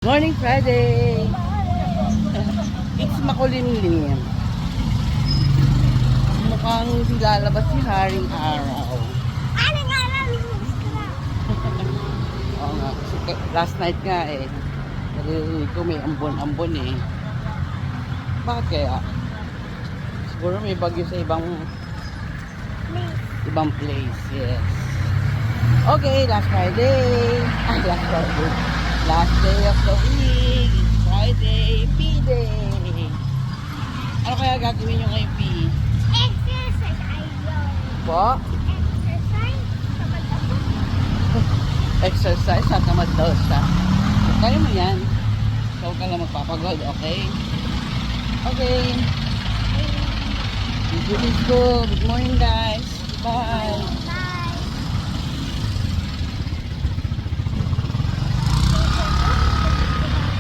Morning Friday! It's makulimlim. Mukhang lalabas si Haring Araw. Haring Araw! Oo nga, kasi last night nga narinig ko may ambon-ambon Bakit kaya? Siguro may bagyo sa ibang place, yes. Okay, last Friday. Last day of the week. It's Friday, P-Day. Ano kaya gagawin nyo ngayon, P? Exercise, ayun. Po? Exercise, tamad ako. Exercise, tamad daw siya. Kaya mo yan. Ikaw ka lang magpapagod, okay? Okay. Let's go. Good morning, guys. Bye.